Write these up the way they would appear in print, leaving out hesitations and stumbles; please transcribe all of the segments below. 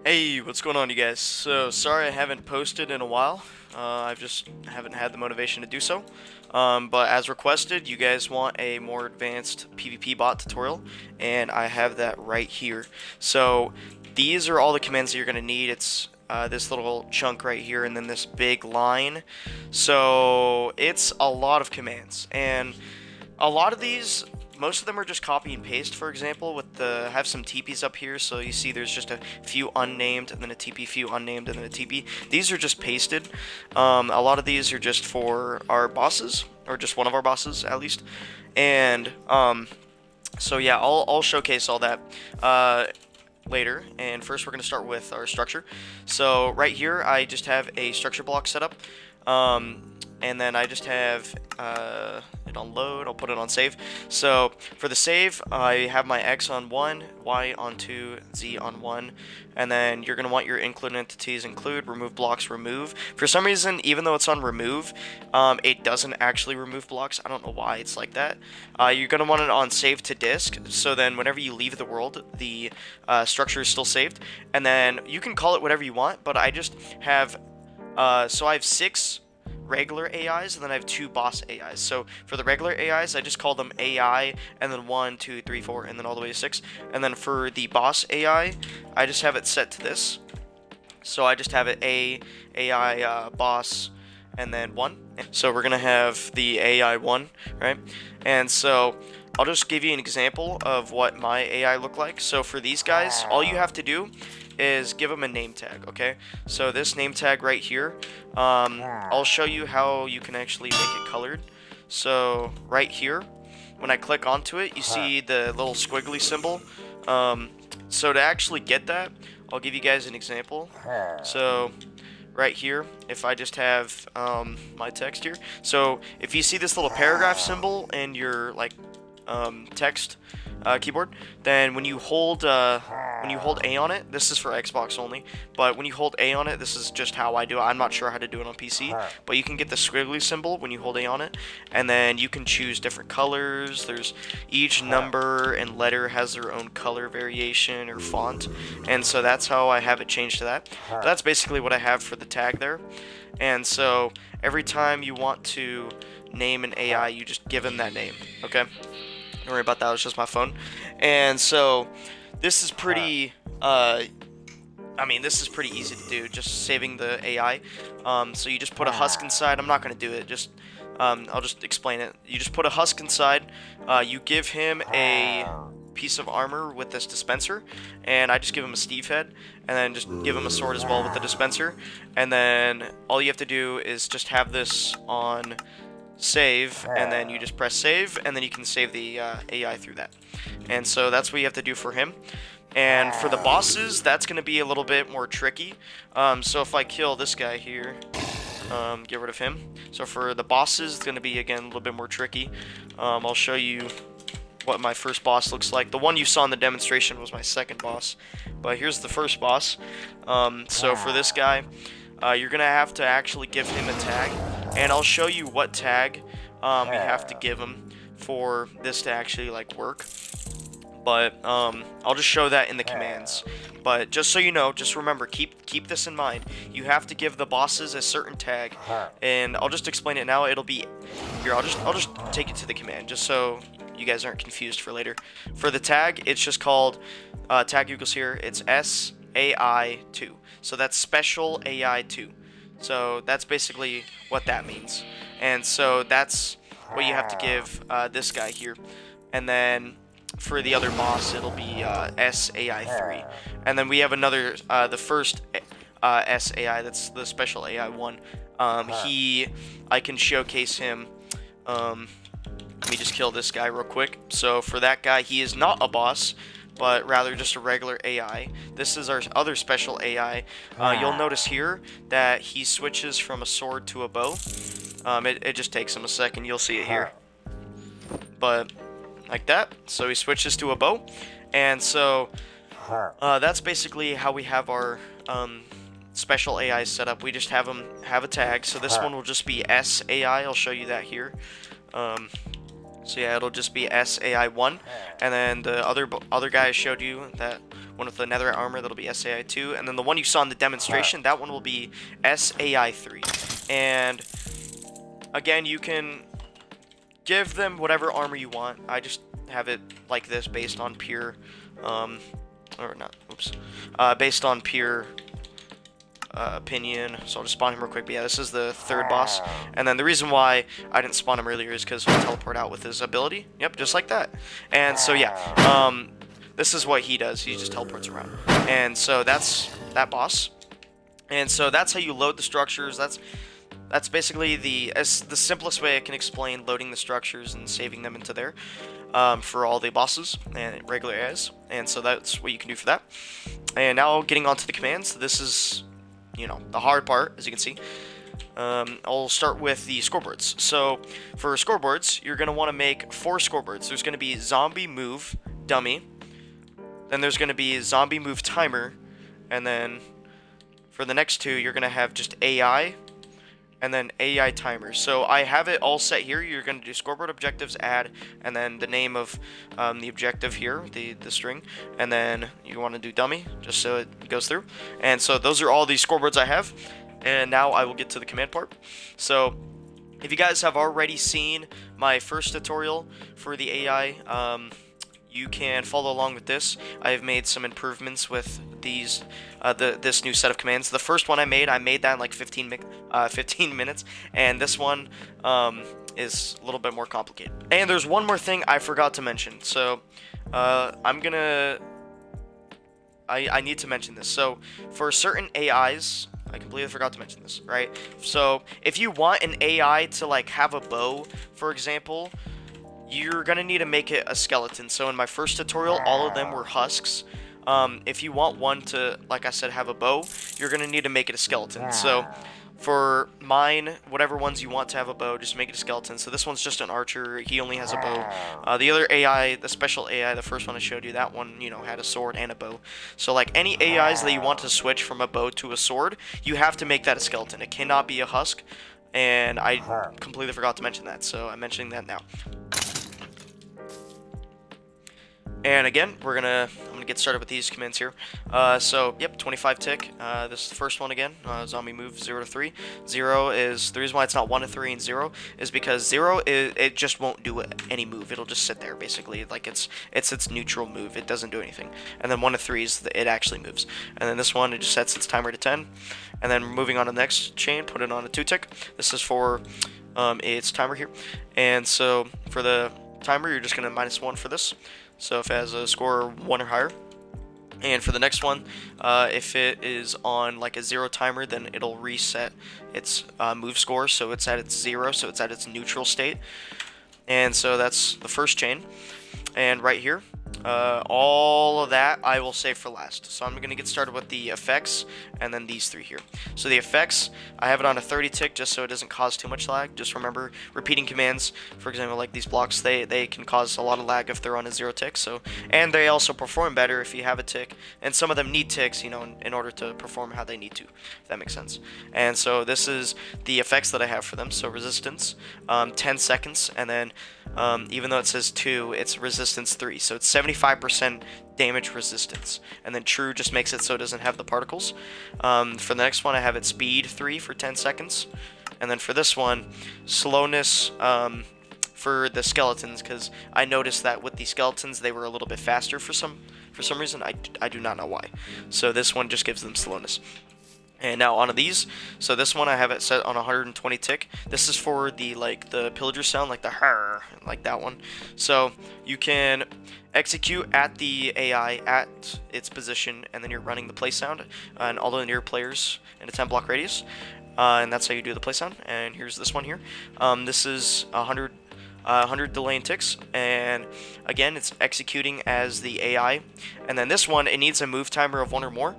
Hey, what's going on, you guys? So, sorry I haven't posted in a while. I just haven't had the motivation to do so. But as requested, you guys want a more advanced PvP bot tutorial, and I have that right here. So, these are all the commands that you're going to need. It's this little chunk right here, and then this big line. So, it's a lot of commands, and a lot of these, most of them are just copy and paste. For example, with the have some TPs up here, so you see there's just a few unnamed, and then a TP, few unnamed, and then a TP. These are just pasted. A lot of these are just for our bosses, or just one of our bosses at least. And so yeah, I'll showcase all that later. And first, we're gonna start with our structure. So right here, I just have a structure block set up. And then I just have it on load. I'll put it on save. So for the save, I have my X on 1, Y on 2, Z on 1, and then you're going to want your include entities include, remove blocks, remove. For some reason, even though it's on remove, it doesn't actually remove blocks. I don't know why it's like that. You're going to want it on save to disk, so then whenever you leave the world, the structure is still saved. And then you can call it whatever you want, but I just have, so I have 6 regular AIs, and then I have 2 boss AIs. So for the regular AIs, I just call them AI, and then 1, 2, 3, 4, and then all the way to 6. And then for the boss AI, I just have it set to this. So I just have it AI boss, and then 1. So we're gonna have the AI 1, right? And so I'll just give you an example of what my AI look like. So for these guys, all you have to do is give them a name tag, okay? So this name tag right here, I'll show you how you can actually make it colored. So right here, when I click onto it, you see the little squiggly symbol. So to actually get that, I'll give you guys an example. So right here, if I just have my text here, so if you see this little paragraph symbol in your text keyboard, then when you hold A on it, this is for Xbox only, but when you hold A on it, this is just how I do it. I'm not sure how to do it on PC, but you can get the squiggly symbol when you hold A on it, and then you can choose different colors. There's each number and letter has their own color variation or font, and so that's how I have it changed to that. But that's basically what I have for the tag there. And so every time you want to name an AI, you just give him that name, okay? Don't worry about that, it was just my phone. And so this is pretty this is pretty easy to do, just saving the AI. So you just put a husk inside. I'm not going to do it, just I'll just explain it. You just put a husk inside, you give him a piece of armor with this dispenser, and I just give him a Steve head, and then just give him a sword as well with the dispenser. And then all you have to do is just have this on save, and then you just press save, and then you can save the AI through that. And so that's what you have to do for him. And for the bosses, that's going to be a little bit more tricky. So if I kill this guy here, get rid of him. So for the bosses, it's going to be, again, a little bit more tricky. I'll show you what my first boss looks like. The one you saw in the demonstration was my second boss, but here's the first boss. So for this guy, you're going to have to actually give him a tag, and I'll show you what tag we have to give him for this to actually work. But I'll just show that in the commands. But just so you know, just remember, keep this in mind. You have to give the bosses a certain tag, and I'll just explain it now. It'll be here. I'll just take it to the command, just so you guys aren't confused for later. For the tag, it's just called tag equals here. It's SAI2. So that's special AI2. So that's basically what that means. And so that's what you have to give this guy here. And then for the other boss, it'll be SAI3. And then we have another, the first SAI, that's the special AI1. I can showcase him. Let me just kill this guy real quick. So for that guy, he is not a boss, but rather just a regular AI. This is our other special AI. You'll notice here that he switches from a sword to a bow. It just takes him a second. You'll see it here. But like that. So he switches to a bow. And so that's basically how we have our special AI set up. We just have them have a tag. So this one will just be SAI. I'll show you that here. So yeah, it'll just be SAI1, and then the other guy I showed you, that one with the netherite armor, that'll be SAI2, and then the one you saw in the demonstration, that one will be SAI3. And again, you can give them whatever armor you want. I just have it like this based on pure, or not, oops, based on pure opinion. So I'll just spawn him real quick. But yeah, this is the third boss. And then the reason why I didn't spawn him earlier is because he'll teleport out with his ability. Yep, just like that. And so yeah, this is what he does. He just teleports around. And so that's that boss. And so that's how you load the structures. That's basically the simplest way I can explain loading the structures and saving them into there for all the bosses and regular AIs. And so that's what you can do for that. And now getting on to the commands. This is, you know, the hard part, as you can see. I'll start with the scoreboards. So for scoreboards, you're going to want to make 4 scoreboards. There's going to be zombie move dummy. Then there's going to be zombie move timer. And then for the next 2, you're going to have just AI. And then AI timer. So I have it all set here. You're going to do scoreboard objectives, add, and then the name of the objective here, the string, and then you want to do dummy, just so it goes through. And so those are all the scoreboards I have. And now I will get to the command part. So if you guys have already seen my first tutorial for the AI, you can follow along with this. I have made some improvements with these, this new set of commands. The first one I made that in like 15 minutes, and this one is a little bit more complicated. And there's one more thing I forgot to mention. So I need to mention this. So for certain AIs, I completely forgot to mention this, right? So if you want an AI to like have a bow, for example, you're gonna need to make it a skeleton. So in my first tutorial, all of them were husks. If you want one to, like I said, have a bow, you're gonna need to make it a skeleton. So for mine, whatever ones you want to have a bow, just make it a skeleton. So this one's just an archer. He only has a bow. The other AI, the special AI, the first one I showed you, that one, you know, had a sword and a bow. So like any AIs that you want to switch from a bow to a sword, you have to make that a skeleton. It cannot be a husk. And I completely forgot to mention that, so I'm mentioning that now. And again, I'm gonna get started with these commands here. So yep, 25 tick. This is the first one again. Zombie move 0 to 3. 0 is the reason why it's not 1 to 3 and 0 is because 0 it just won't do any move. It'll just sit there basically, like it's its neutral move. It doesn't do anything. And then 1 to 3 is it actually moves. And then this one, it just sets its timer to 10. And then moving on to the next chain, put it on a 2 tick. This is for its timer here. And so for the timer, you're just gonna -1 for this. So if it has a score 1 or higher. And for the next one, if it is on like a 0 timer, then it'll reset its move score, so it's at its 0, so it's at its neutral state. And so that's the first chain. And right here, all of that I will save for last. So I'm going to get started with the effects and then these 3 here. So the effects, I have it on a 30 tick just so it doesn't cause too much lag. Just remember, repeating commands, for example, like these blocks, they can cause a lot of lag if they're on a 0 tick. So, and they also perform better if you have a tick. And some of them need ticks, you know, in order to perform how they need to, if that makes sense. And so this is the effects that I have for them. So resistance, 10 seconds, and then even though it says 2, it's resistance 3. So it's 75% damage resistance. And then true just makes it so it doesn't have the particles. For the next one, I have it speed 3 for 10 seconds. And then for this one, slowness for the skeletons, because I noticed that with the skeletons, they were a little bit faster for some reason. I do not know why. So this one just gives them slowness. And now onto these. So this one I have it set on 120 tick. This is for the the pillager sound, like the har, like that one. So you can execute at the AI at its position, and then you're running the play sound and all the near players in a 10 block radius. And that's how you do the play sound. And here's this one here. This is 100 delaying ticks, and again it's executing as the AI. And then this one, it needs a move timer of 1 or more,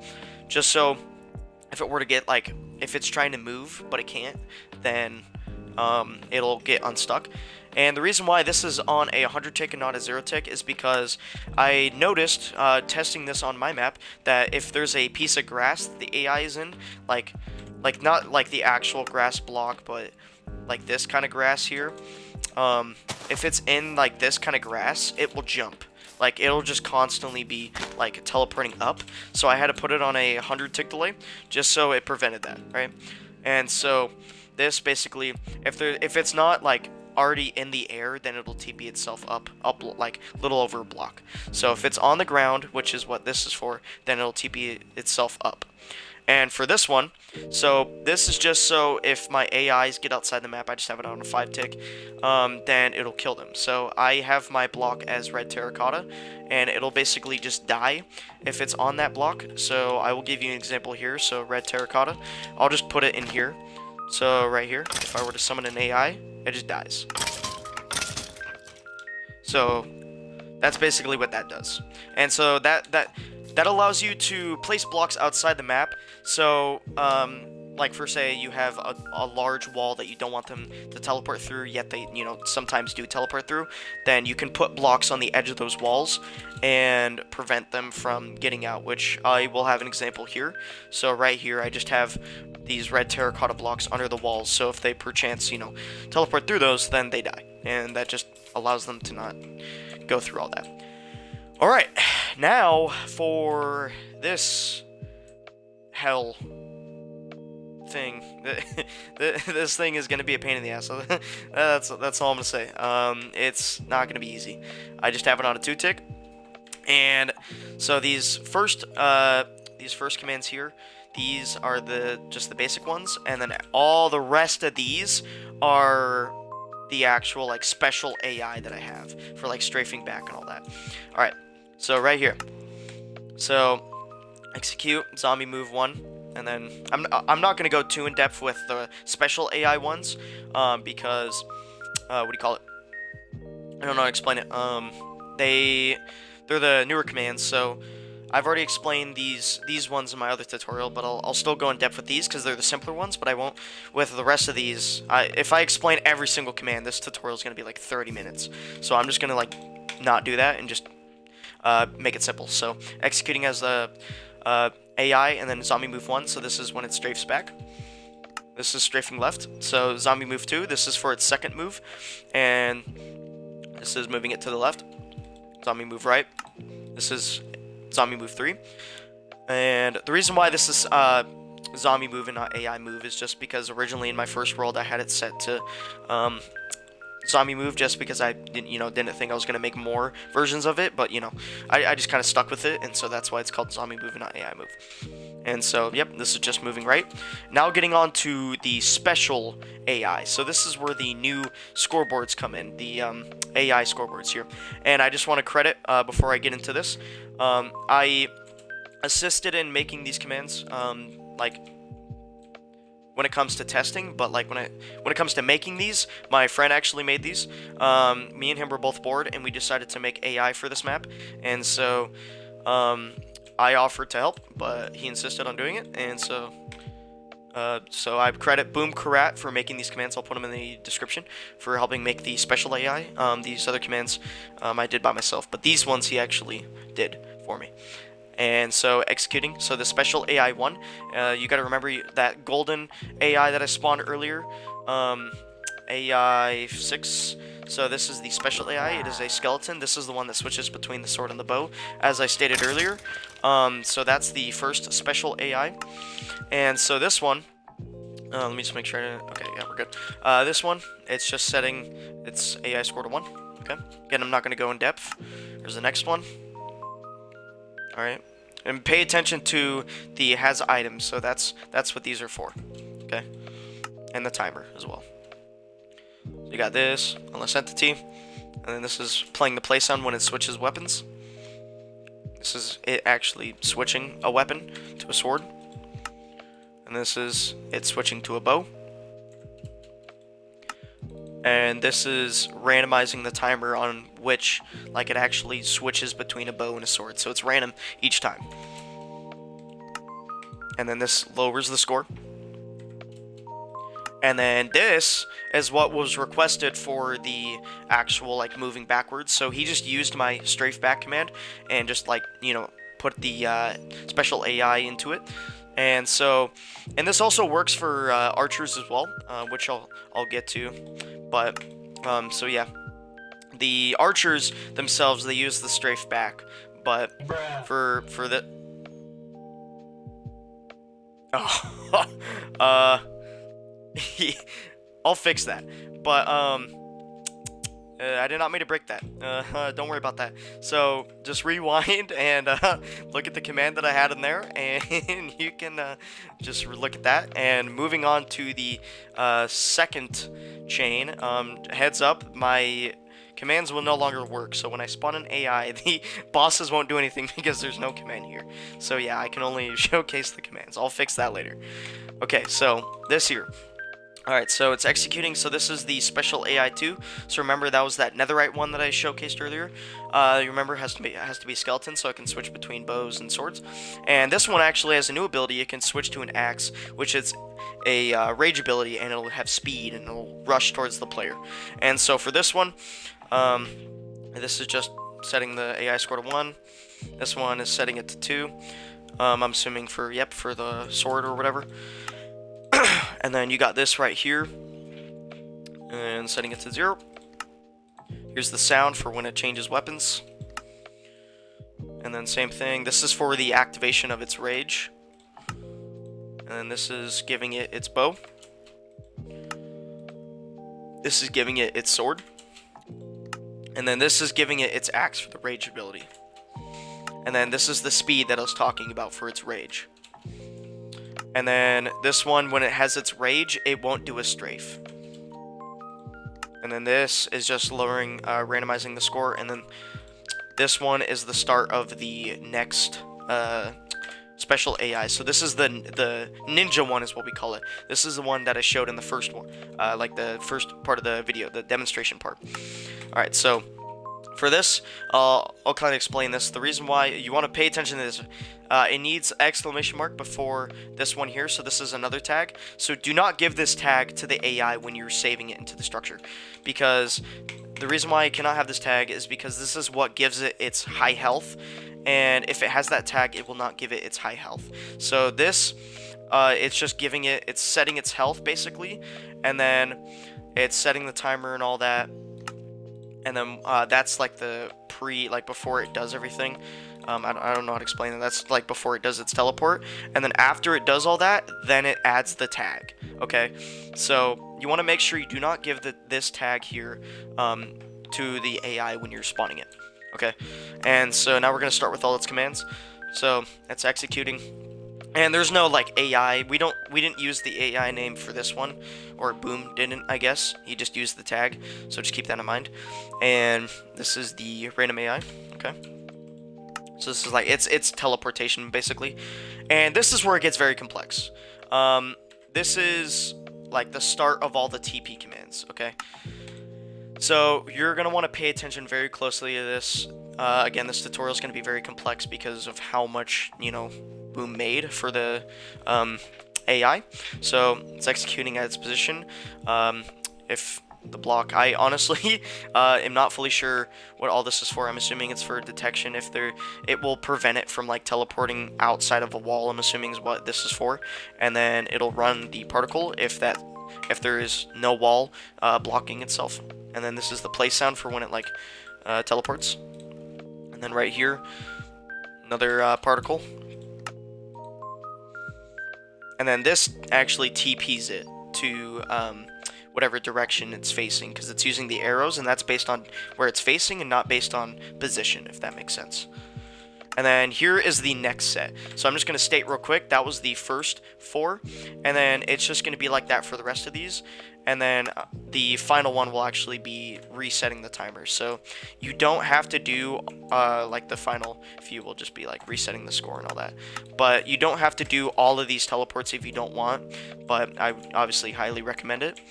just so if it were to get, like, if it's trying to move but it can't, then it'll get unstuck. And the reason why this is on a 100 tick and not a 0 tick is because I noticed, testing this on my map, that if there's a piece of grass that the AI is in, like not like the actual grass block, but like this kind of grass here, if it's in like this kind of grass, it will jump. Like, it'll just constantly be like teleporting up. So I had to put it on a 100 tick delay just so it prevented that, right? And so this basically, if it's not like already in the air, then it'll TP itself up like a little over a block. So if it's on the ground, which is what this is for, then it'll TP itself up. And for this one, so this is just so if my AIs get outside the map, I just have it on a 5 tick, then it'll kill them. So I have my block as red terracotta, and it'll basically just die if it's on that block. So I will give you an example here. So red terracotta, I'll just put it in here. So right here, if I were to summon an AI, it just dies. So that's basically what that does. And so that allows you to place blocks outside the map. So, like for say you have a large wall that you don't want them to teleport through, yet they, sometimes do teleport through, then you can put blocks on the edge of those walls and prevent them from getting out, which I will have an example here. So right here, I just have these red terracotta blocks under the walls, so if they perchance, teleport through those, then they die. And that just allows them to not go through all that. Alright, now for this hell thing. This thing is going to be a pain in the ass. So that's all I'm going to say. It's not going to be easy. I just have it on a 2 tick. And so these first commands here, these are just the basic ones, and then all the rest of these are the actual like special AI that I have for like strafing back and all that. All right. So right here, so execute zombie move 1, and then I'm not gonna go too in depth with the special AI ones, because what do you call it? I don't know how to explain it. They're the newer commands, so I've already explained these ones in my other tutorial, but I'll still go in depth with these because they're the simpler ones, but I won't with the rest of these. If I explain every single command, this tutorial is gonna be like 30 minutes, so I'm just gonna like not do that and just make it simple. So executing as the AI, and then zombie move 1, so this is when it strafes back. This is strafing left. So zombie move 2, this is for its second move, and this is moving it to the left. Zombie move right, this is zombie move 3. And the reason why this is zombie move and not AI move is just because originally in my first world I had it set to zombie move, just because I didn't think I was gonna make more versions of it, but I just kind of stuck with it, and so that's why it's called zombie move and not AI move. And so yep, this is just moving right. Now getting on to the special AI. So this is where the new scoreboards come in, the AI scoreboards here. And I just want to credit before I get into this, I assisted in making these commands, like when it comes to testing, but like when it comes to making these, my friend actually made these. Me and him were both bored, and we decided to make AI for this map, and so I offered to help, but he insisted on doing it, and so I credit Boom Karat for making these commands. I'll put them in the description for helping make the special AI. These other commands I did by myself, but these ones he actually did for me. And so executing, so the special AI 1, you got to remember that golden AI that I spawned earlier, AI 6. So this is the special AI. It is a skeleton. This is the one that switches between the sword and the bow, as I stated earlier. So that's the first special AI. And so this one, let me just make sure. Okay, yeah, we're good. This one, it's just setting its AI score to 1. Okay. Again, I'm not going to go in depth. There's the next one. Alright, and pay attention to the has items, so that's what these are for, okay, and the timer as well. So you got this, unless entity, and then this is playing the play sound when it switches weapons. This is it actually switching a weapon to a sword, and this is it switching to a bow. And this is randomizing the timer on which, like, it actually switches between a bow and a sword. So it's random each time. And then this lowers the score. And then this is what was requested for the actual, like, moving backwards. So he just used my strafe back command and just, like, put the special AI into it. And so, and this also works for archers as well, which I'll get to. But So yeah, the archers themselves, they use the strafe back, but for the oh, I'll fix that. But I did not mean to break that. Don't worry about that. So just rewind and look at the command that I had in there, and you can just look at that. And moving on to the second chain, heads up, my commands will no longer work. So when I spawn an AI, the bosses won't do anything because there's no command here. So yeah, I can only showcase the commands. I'll fix that later. Okay, so this here. Alright, so it's executing. So this is the special AI2. So remember, that was that netherite one that I showcased earlier. You remember, it has to be skeleton, so it can switch between bows and swords. And this one actually has a new ability. It can switch to an axe, which is a rage ability, and it'll have speed, and it'll rush towards the player. And so for this one, this is just setting the AI score to 1. This one is setting it to 2. I'm assuming for the sword or whatever. And then you got this right here, and setting it to 0. Here's the sound for when it changes weapons. And then same thing, this is for the activation of its rage. And then this is giving it its bow. This is giving it its sword. And then this is giving it its axe for the rage ability. And then this is the speed that I was talking about for its rage. And then this one, when it has its rage, it won't do a strafe. And then this is just lowering, randomizing the score. And then this one is the start of the next special AI. So this is the ninja one is what we call it. This is the one that I showed in the first one, like the first part of the video, the demonstration part. All right, so for this, I'll kind of explain this. The reason why you want to pay attention to this, it needs exclamation mark before this one here, so this is another tag. So do not give this tag to the AI when you're saving it into the structure, because the reason why you cannot have this tag is because this is what gives it its high health, and if it has that tag, it will not give it its high health. So this, it's just giving it, it's setting its health basically, and then it's setting the timer and all that. And then that's like the like before it does everything. I don't know how to explain it. That's like before it does its teleport. And then after it does all that, then it adds the tag. Okay, so you want to make sure you do not give this tag here to the AI when you're spawning it. Okay, and so now we're going to start with all its commands. So it's executing. And there's no like AI. We didn't use the AI name for this one, or Boom didn't, I guess. He just used the tag, so just keep that in mind. And this is the random AI. Okay. So this is like it's teleportation basically, and this is where it gets very complex. This is like the start of all the TP commands. Okay. So you're gonna want to pay attention very closely to this. Again, this tutorial is gonna be very complex because of how much Boom made for the AI. So it's executing at its position. If the block, I honestly am not fully sure what all this is for. I'm assuming it's for detection. If it will prevent it from like teleporting outside of a wall, I'm assuming is what this is for. And then it'll run the particle if there is no wall blocking itself. And then this is the play sound for when it like teleports. And then right here, another particle. And then this actually TPs it to whatever direction it's facing, because it's using the arrows, and that's based on where it's facing and not based on position, if that makes sense. And then here is the next set. So I'm just going to state real quick, that was the first 4, and then it's just going to be like that for the rest of these. And then the final one will actually be resetting the timer. So you don't have to do like the final few will just be like resetting the score and all that. But you don't have to do all of these teleports if you don't want. But I obviously highly recommend it.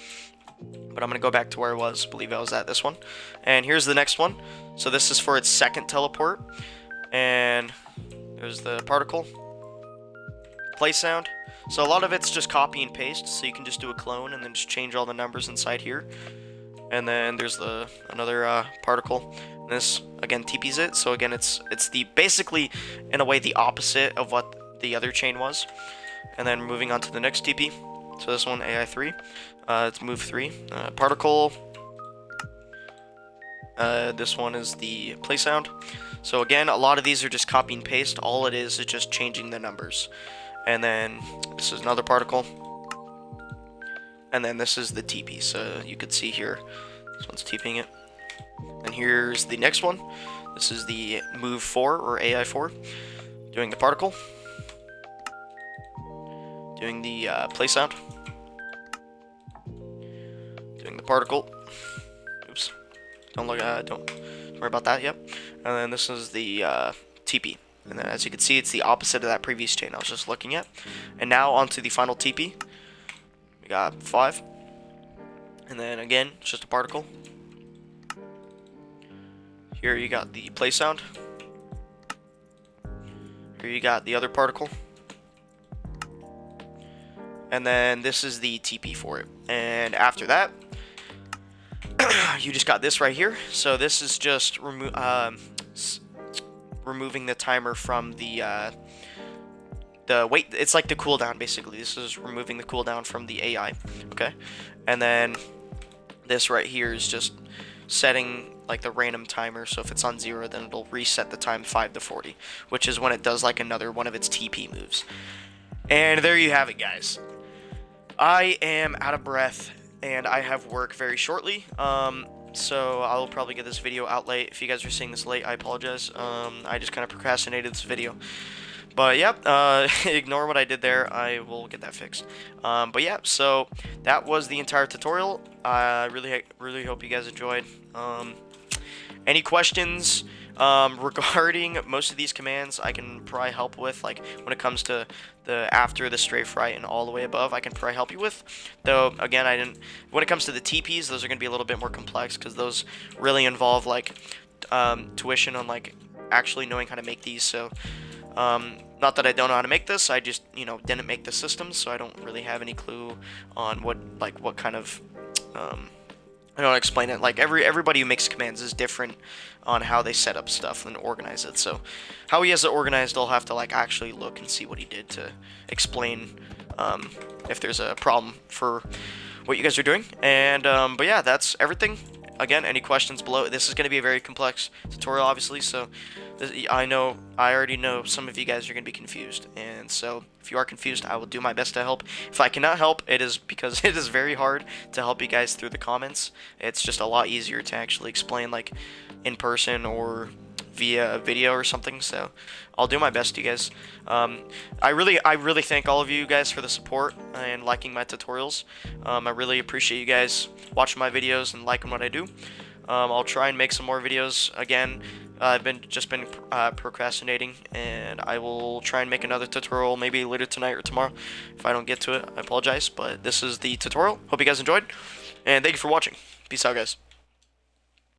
But I'm going to go back to where I was. I believe I was at this one. And here's the next one. So this is for its second teleport. And there's the particle. Play sound. So a lot of it's just copy and paste, so you can just do a clone and then just change all the numbers inside here. And then there's another particle. And this again TPs it. So again, it's the basically in a way the opposite of what the other chain was. And then moving on to the next TP. So this one AI3, it's move 3 particle. This one is the play sound. So again, a lot of these are just copy and paste. All it is just changing the numbers. And then this is another particle. And then this is the TP. So you could see here, this one's TPing it. And here's the next one. This is the move 4 or AI4, doing the particle, doing the play sound, doing the particle. Oops, don't worry about that. Yep. And then this is the TP. And then as you can see, it's the opposite of that previous chain I was just looking at. And now onto the final TP. We got 5. And then again, it's just a particle. Here you got the play sound. Here you got the other particle. And then this is the TP for it. And after that, you just got this right here. So this is just removing the timer from the wait. It's like the cooldown basically. This is removing the cooldown from the AI. Okay, and then this right here is just setting like the random timer. So if it's on 0, then it'll reset the time 5 to 40, which is when it does like another one of its TP moves. And there you have it, guys. I am out of breath and I have work very shortly. So I'll probably get this video out late. If you guys are seeing this late, I apologize. I just kind of procrastinated this video. But yep, ignore what I did there. I will get that fixed. But yeah, so that was the entire tutorial. I really hope you guys enjoyed. Any questions regarding most of these commands, I can probably help with. Like when it comes to the after the strafe right and all the way above, I can probably help you with. Though again, when it comes to the TPs, those are going to be a little bit more complex because those really involve like tuition on like actually knowing how to make these. So not that I don't know how to make this, I just didn't make the system, so I don't really have any clue on what kind of I don't explain it. Like everybody who makes commands is different on how they set up stuff and organize it. So how he has it organized, I'll have to like actually look and see what he did to explain if there's a problem for what you guys are doing. And but yeah, that's everything. Again, any questions below. This is going to be a very complex tutorial, obviously, so I already know some of you guys are going to be confused, and so if you are confused, I will do my best to help. If I cannot help, it is because it is very hard to help you guys through the comments. It's just a lot easier to actually explain like in person or via video or something, so I'll do my best, you guys. I really thank all of you guys for the support and liking my tutorials. I really appreciate you guys watching my videos and liking what I do. I'll try and make some more videos. Again, I've just been procrastinating, and I will try and make another tutorial maybe later tonight or tomorrow. If I don't get to it, I apologize, but this is the tutorial. Hope you guys enjoyed, and thank you for watching. Peace out, guys.